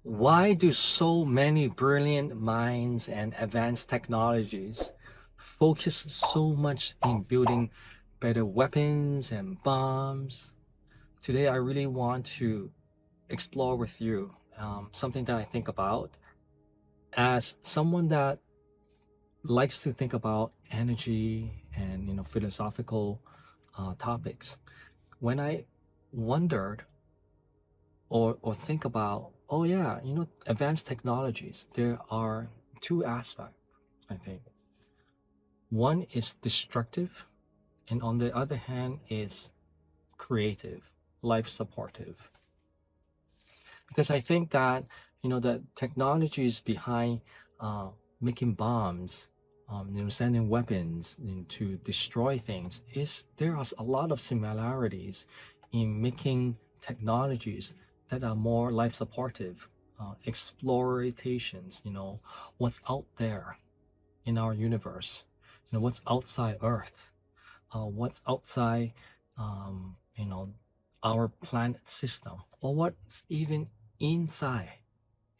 Why do so many brilliant minds and advanced technologies focus so much in building better weapons and bombs? Today, I really want to explore with you something that I think about as someone that likes to think about energy and philosophical topics. When I wondered or think about, oh yeah, advanced technologies, there are two aspects, I think. One is destructive, and on the other hand is creative, life supportive. Because I think that the technologies behind uh, making bombs, sending weapons to destroy things, is there are a lot of similarities in making technologies that are more life supportive, explorations, what's out there in our universe, what's outside Earth, what's outside, our planet system, or what's even inside,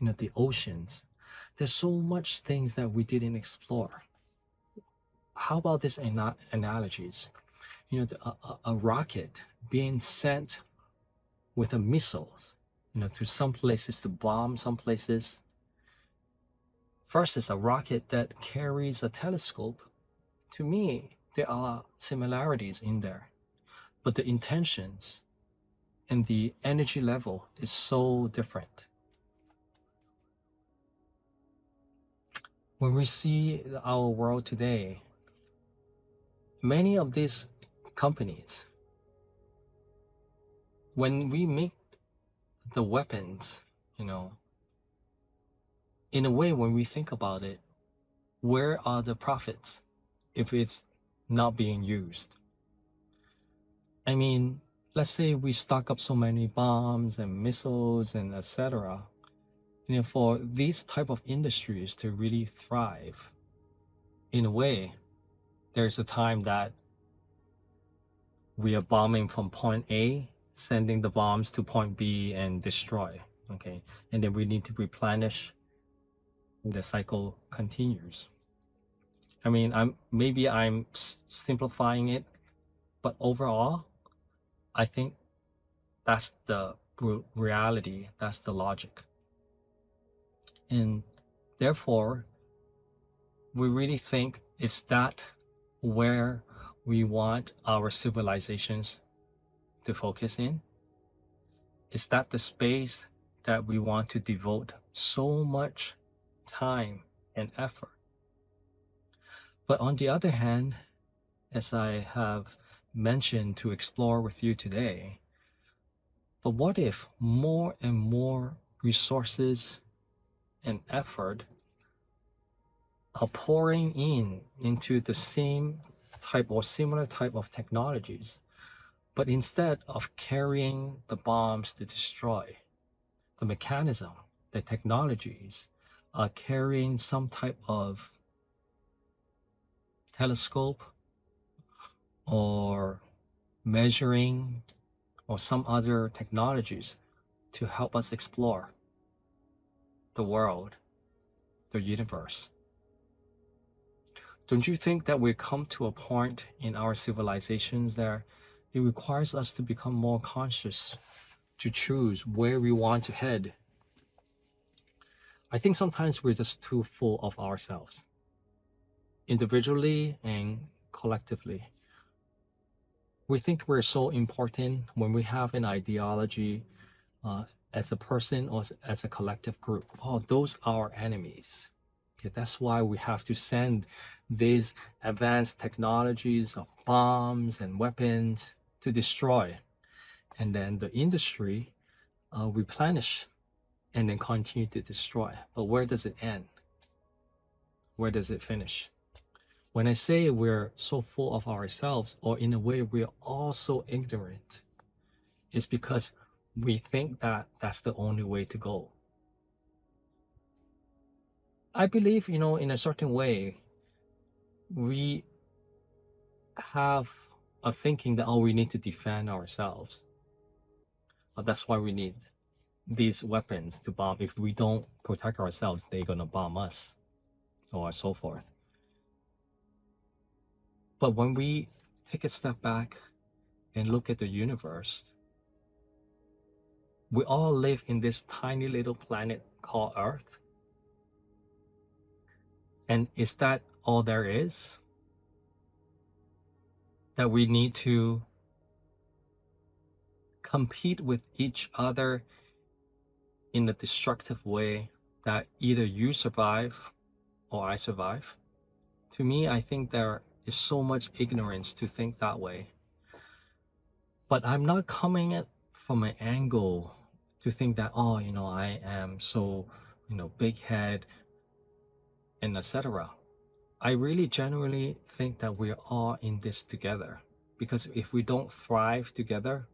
the oceans. There's so much things that we didn't explore. How about these analogies? A rocket being sent with a missile, to some places to bomb some places, versus a rocket that carries a telescope. To me, there are similarities in there, but the intentions and the energy level is so different. When we see our world today, many of these companies, when we make the weapons, you know, in a way, when we think about it, where are the profits if it's not being used? I mean, let's say we stock up so many bombs and missiles and etc. For these type of industries to really thrive, in a way, there's a time that we are bombing from point A, sending the bombs to point B and destroy. Okay, and then we need to replenish. The cycle continues. I mean, I'm simplifying it, but overall, I think that's the reality. That's the logic, and therefore, we really think is that where we want our civilizations to focus in? Is that the space that we want to devote so much time and effort? But on the other hand, as I have mentioned to explore with you today, but what if more and more resources and effort are pouring into the same type or similar type of technologies, but instead of carrying the bombs to destroy, the mechanism, the technologies are carrying some type of telescope or measuring or some other technologies to help us explore the world, the universe. Don't you think that we've come to a point in our civilizations that it requires us to become more conscious to choose where we want to head? I think sometimes we're just too full of ourselves, individually and collectively. We think we're so important when we have an ideology, uh, as a person or as a collective group. Oh, those are our enemies. Okay, that's why we have to send these advanced technologies of bombs and weapons to destroy. And then the industry replenish and then continue to destroy. But where does it end? Where does it finish? When I say we're so full of ourselves, or in a way we're all so ignorant, it's because we think that that's the only way to go. I believe, in a certain way, we have a thinking that, oh, we need to defend ourselves. But that's why we need these weapons to bomb. If we don't protect ourselves, they're gonna bomb us, or so forth. But when we take a step back and look at the universe, we all live in this tiny little planet called Earth. And is that all there is? That we need to compete with each other in a destructive way that either you survive or I survive? To me, I think there is so much ignorance to think that way. But I'm not coming at from an angle to think that, oh, I am so, big head and etc. I really genuinely think that we're all in this together. Because if we don't thrive together,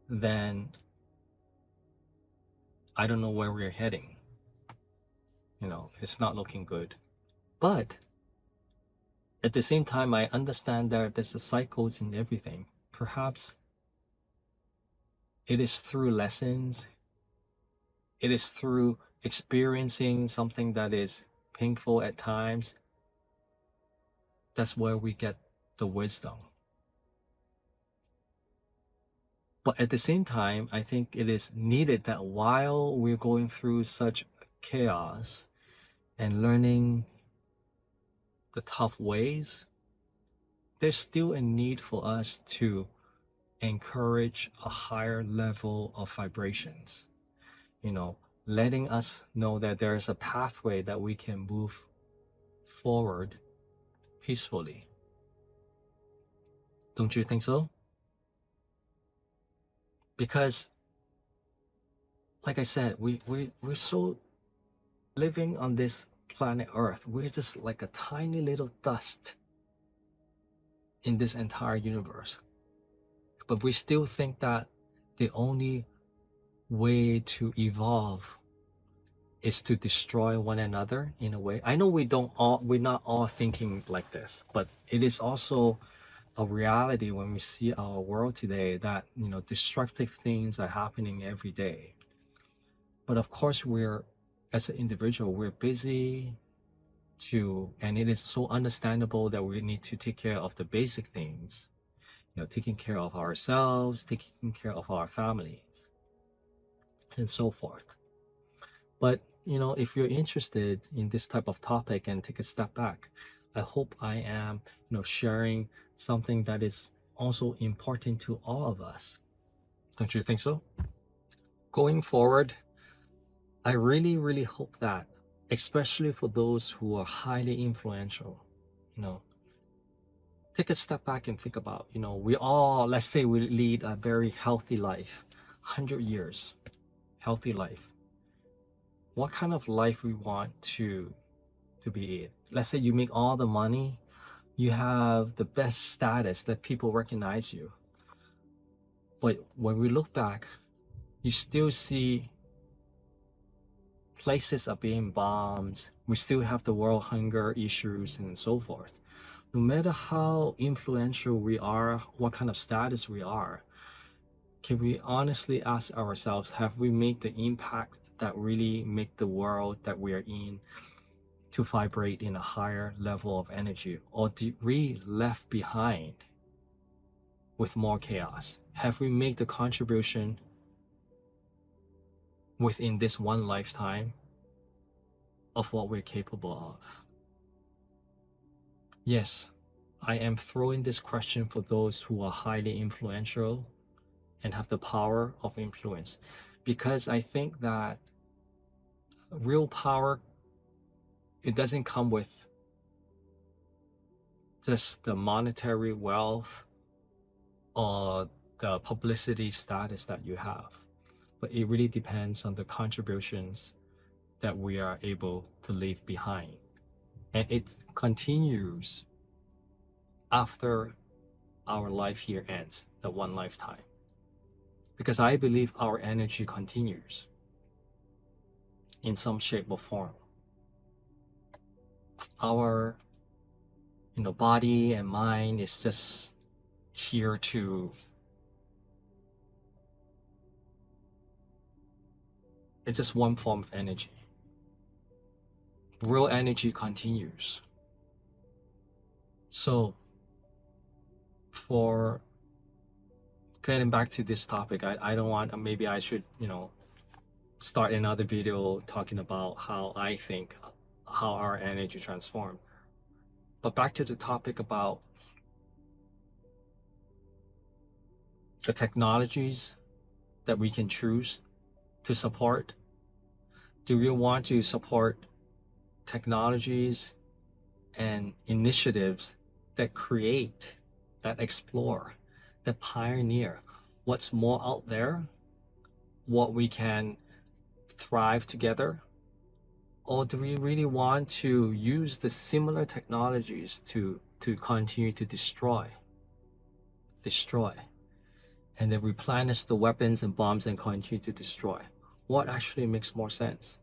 then I don't know where we're heading. It's not looking good. But at the same time, I understand that there's a cycles in everything. Perhaps it is through lessons, it is through experiencing something that is painful at times. That's where we get the wisdom. But at the same time, I think it is needed that while we're going through such chaos and learning the tough ways, there's still a need for us to encourage a higher level of vibrations, letting us know that there is a pathway that we can move forward peacefully. Don't you think so? Because, like I said, we're so living on this planet Earth. We're just like a tiny little dust in this entire universe. But we still think that the only way to evolve is to destroy one another in a way. I know we're not all thinking like this, but it is also a reality when we see our world today that destructive things are happening every day. But of course, as an individual, we're busy and it is so understandable that we need to take care of the basic things, taking care of ourselves, taking care of our families, and so forth. But if you're interested in this type of topic and take a step back, I hope I am sharing something that is also important to all of us. Don't you think so? Going forward, I really, really hope that, especially for those who are highly influential, take a step back and think about, let's say we lead a very healthy life, 100 years, healthy life. What kind of life we want to be in? Let's say you make all the money, you have the best status that people recognize you. But when we look back, you still see places are being bombed. We still have the world hunger issues and so forth. No matter how influential we are, what kind of status we are, can we honestly ask ourselves, have we made the impact that really make the world that we are in to vibrate in a higher level of energy? Or did we left behind with more chaos? Have we made the contribution within this one lifetime of what we're capable of? Yes, I am throwing this question for those who are highly influential and have the power of influence, because I think that real power, it doesn't come with just the monetary wealth or the publicity status that you have, but it really depends on the contributions that we are able to leave behind. And it continues after our life here ends, the one lifetime. Because I believe our energy continues in some shape or form. Our body and mind is just here to It's just one form of energy. Real energy continues. So, for getting back to this topic, I don't want, maybe I should, start another video talking about how I think how our energy transform. But back to the topic about the technologies that we can choose to support. Do we want to support technologies and initiatives that create, that explore, that pioneer what's more out there, what we can thrive together? Or do we really want to use the similar technologies to continue to destroy, and then replenish the weapons and bombs and continue to destroy? What actually makes more sense?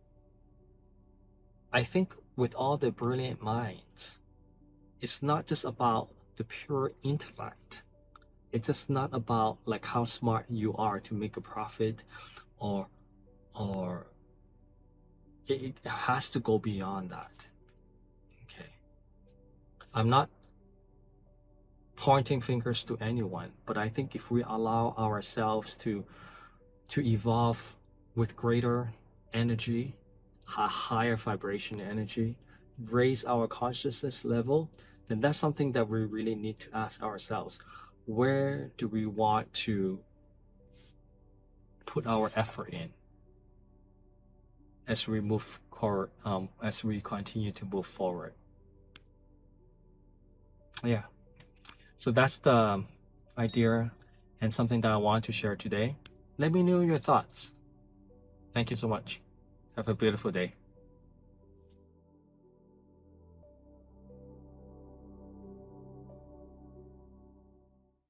I think with all the brilliant minds, it's not just about the pure intellect. It's just not about like how smart you are to make a profit, or or it has to go beyond that. Okay. I'm not pointing fingers to anyone, but I think if we allow ourselves to evolve with greater energy, a higher vibration energy, raise our consciousness level, then that's something that we really need to ask ourselves. Where do we want to put our effort in as we move forward, as we continue to move forward? Yeah. So that's the idea and something that I want to share today. Let me know your thoughts. Thank you so much. Have a beautiful day.